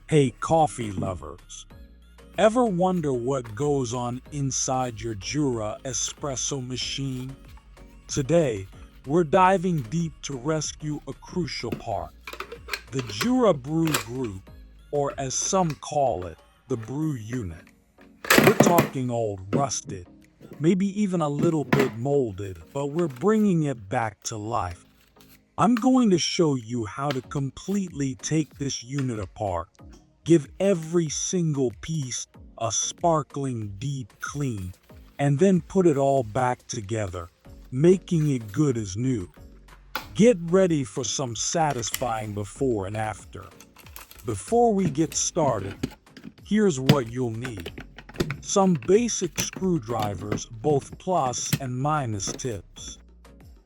Hey, coffee lovers. Ever wonder what goes on inside your JURA espresso machine? Today, we're diving deep to rescue a crucial part, the JURA Brew Group, or as some call it, the Brew Unit. We're talking old, rusted, maybe even a little bit molded, but we're bringing it back to life. I'm going to show you how to completely take this unit apart, give every single piece a sparkling deep clean, and then put it all back together, making it good as new. Get ready for some satisfying before and after. Before we get started, here's what you'll need. Some basic screwdrivers, both plus and minus tips.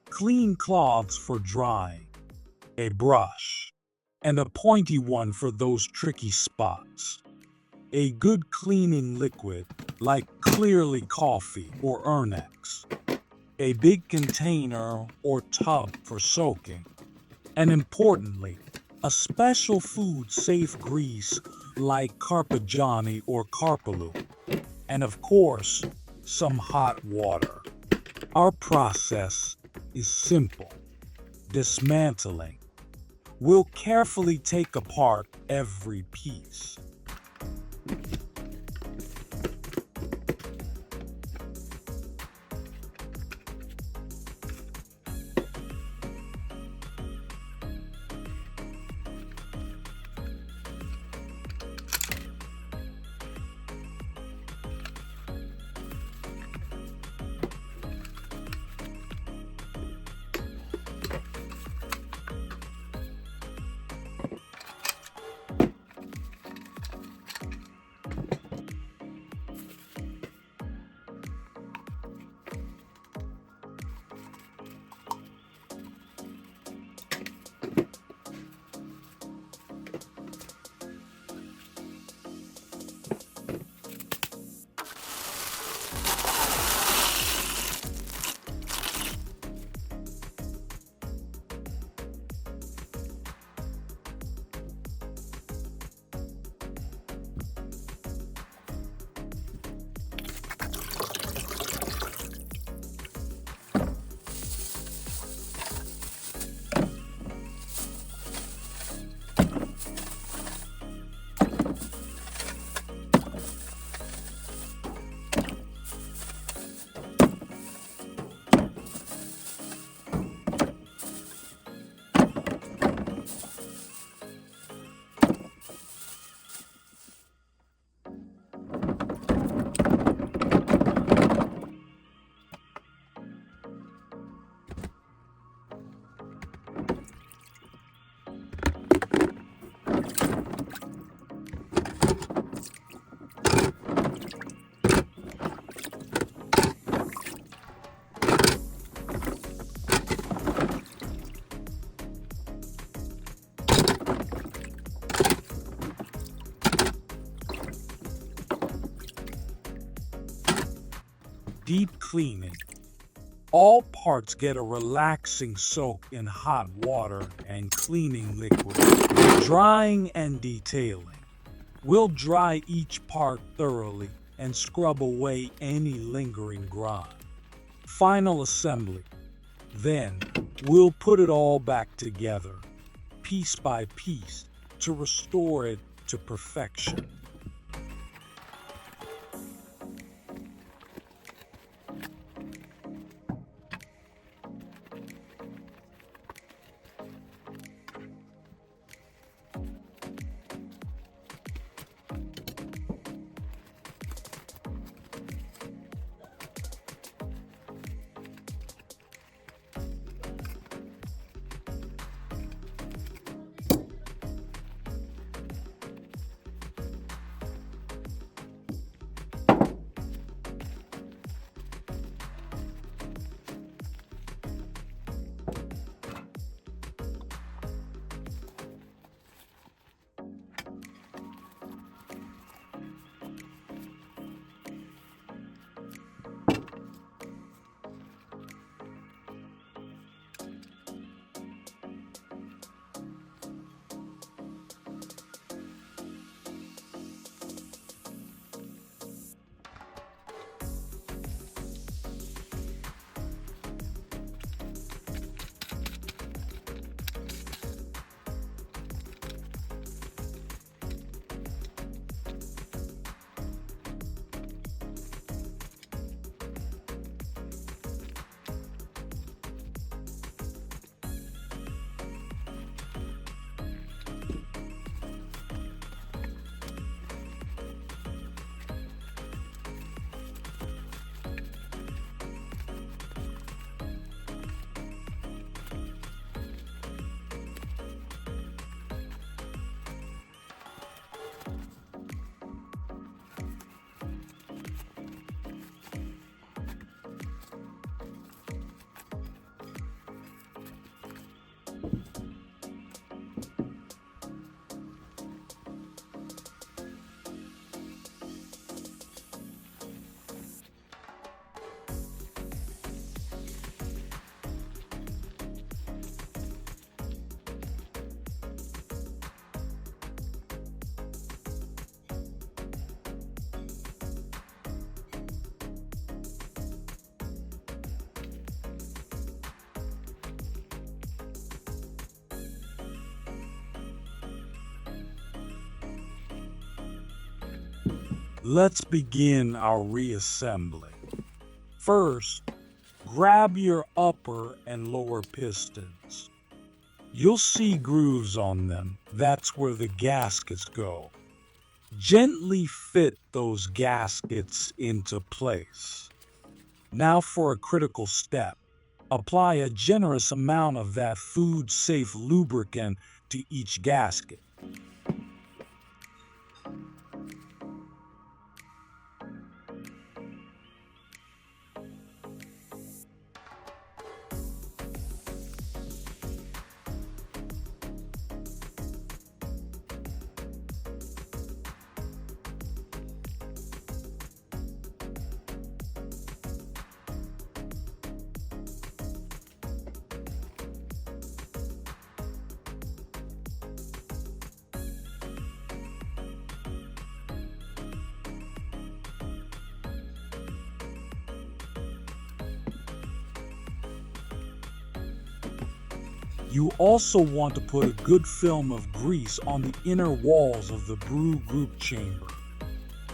Clean cloths for drying. A brush. And a pointy one for those tricky spots. A good cleaning liquid, like Clearly Coffee or Ernex. A big container or tub for soaking. And importantly, a special food-safe grease like Carpigiani or Carpaloo. And of course, some hot water. Our process is simple. Dismantling. We'll carefully take apart every piece. Deep cleaning. All parts get a relaxing soak in hot water and cleaning liquid. Drying and detailing. We'll dry each part thoroughly and scrub away any lingering grime. Final assembly. Then, we'll put it all back together, piece by piece, to restore it to perfection. Let's begin our reassembly. First, grab your upper and lower pistons. You'll see grooves on them. That's where the gaskets go. Gently fit those gaskets into place. Now for a critical step. Apply a generous amount of that food-safe lubricant to each gasket. You also want to put a good film of grease on the inner walls of the brew group chamber.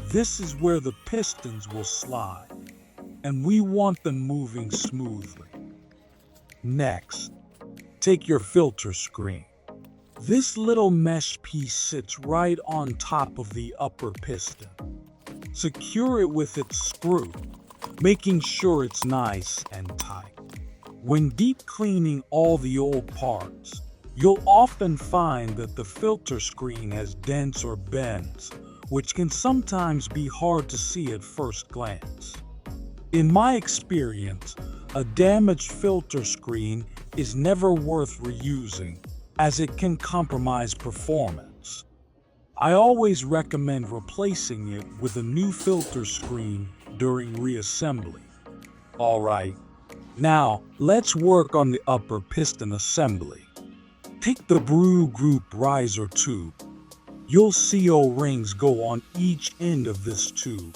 This is where the pistons will slide, and we want them moving smoothly. Next, take your filter screen. This little mesh piece sits right on top of the upper piston. Secure it with its screw, making sure it's nice and tight. When deep cleaning all the old parts, you'll often find that the filter screen has dents or bends, which can sometimes be hard to see at first glance. In my experience, a damaged filter screen is never worth reusing, as it can compromise performance. I always recommend replacing it with a new filter screen during reassembly. Alright, now let's work on the upper piston assembly. Take the Brew Group riser tube. You'll see O-rings go on each end of this tube.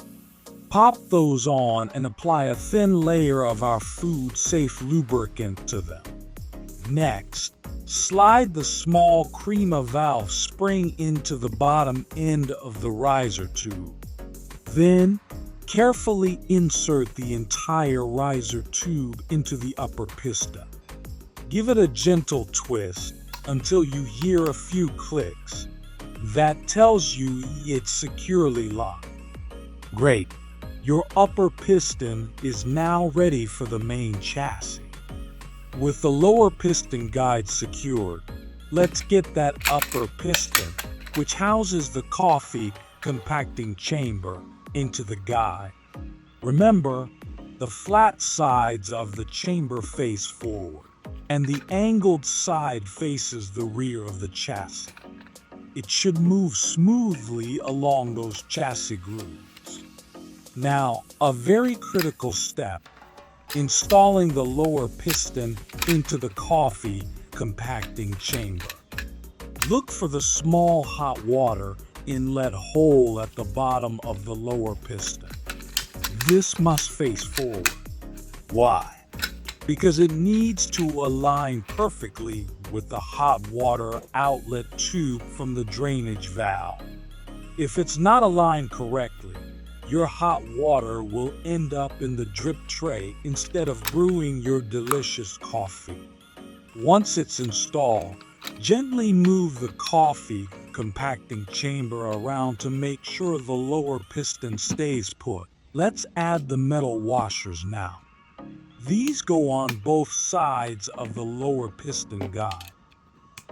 Pop those on and apply a thin layer of our food-safe lubricant to them. Next, slide the small Crema valve spring into the bottom end of the riser tube. Then, carefully insert the entire riser tube into the upper piston. Give it a gentle twist until you hear a few clicks. That tells you it's securely locked. Great! Your upper piston is now ready for the main chassis. With the lower piston guide secured, let's get that upper piston, which houses the coffee compacting chamber, into the guide. Remember, the flat sides of the chamber face forward, and the angled side faces the rear of the chassis. It should move smoothly along those chassis grooves. Now, a very critical step, installing the lower piston into the coffee compacting chamber. Look for the small hot water inlet hole at the bottom of the lower piston. This must face forward. Why? Because it needs to align perfectly with the hot water outlet tube from the drainage valve. If it's not aligned correctly, your hot water will end up in the drip tray instead of brewing your delicious coffee. Once it's installed, gently move the coffee compacting chamber around to make sure the lower piston stays put. Let's add the metal washers now. These go on both sides of the lower piston guide.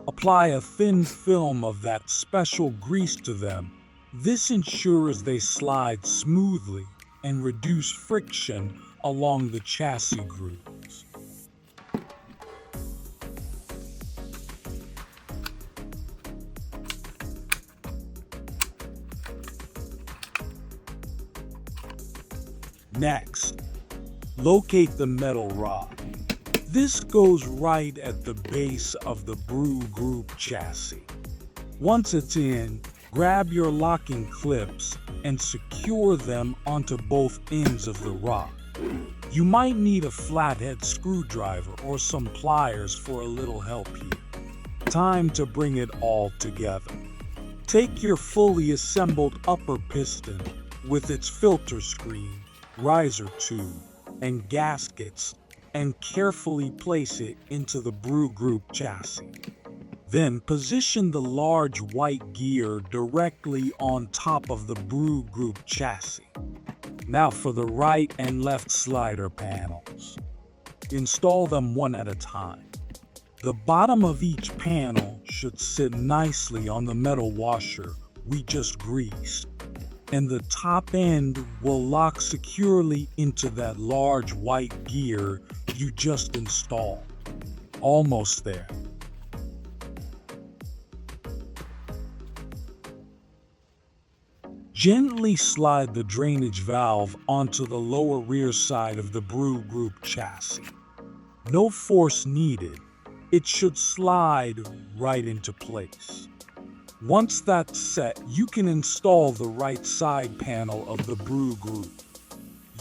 Apply a thin film of that special grease to them. This ensures they slide smoothly and reduce friction along the chassis grooves. Next, locate the metal rod. This goes right at the base of the Brew Group chassis. Once it's in, grab your locking clips and secure them onto both ends of the rod. You might need a flathead screwdriver or some pliers for a little help here. Time to bring it all together. Take your fully assembled upper piston, with its filter screen, riser tube, and gaskets, and carefully place it into the Brew Group chassis. Then position the large white gear directly on top of the Brew Group chassis. Now for the right and left slider panels. Install them one at a time. The bottom of each panel should sit nicely on the metal washer we just greased, and the top end will lock securely into that large white gear you just installed. Almost there. Gently slide the drainage valve onto the lower rear side of the Brew Group chassis. No force needed. It should slide right into place. Once that's set, you can install the right side panel of the Brew Group.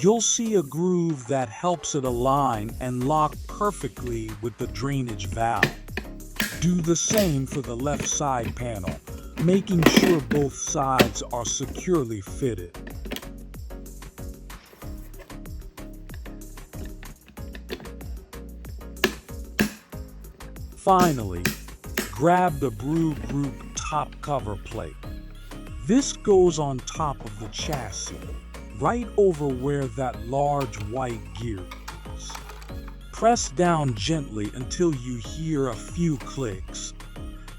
You'll see a groove that helps it align and lock perfectly with the drainage valve. Do the same for the left side panel, making sure both sides are securely fitted. Finally, grab the Brew Group top cover plate. This goes on top of the chassis, right over where that large white gear is. Press down gently until you hear a few clicks.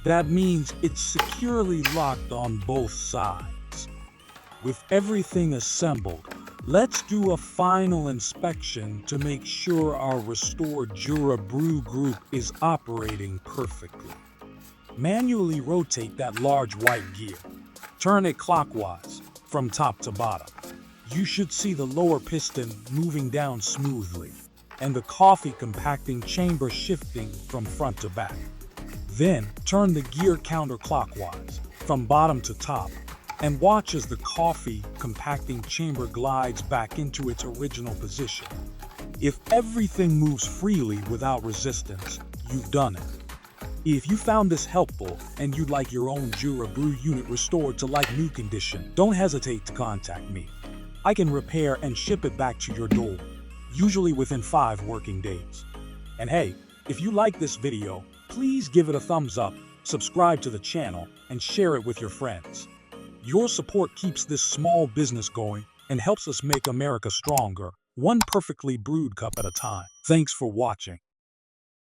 That means it's securely locked on both sides. With everything assembled, let's do a final inspection to make sure our restored JURA Brew Group is operating perfectly. Manually rotate that large white gear. Turn it clockwise, from top to bottom. You should see the lower piston moving down smoothly, and the coffee compacting chamber shifting from front to back. Then, turn the gear counterclockwise, from bottom to top, and watch as the coffee compacting chamber glides back into its original position. If everything moves freely without resistance, you've done it. If you found this helpful and you'd like your own JURA Brew Unit restored to like new condition, don't hesitate to contact me. I can repair and ship it back to your door, usually within 5 working days. And hey, if you like this video, please give it a thumbs up, subscribe to the channel, and share it with your friends. Your support keeps this small business going and helps us make America stronger, one perfectly brewed cup at a time. Thanks for watching.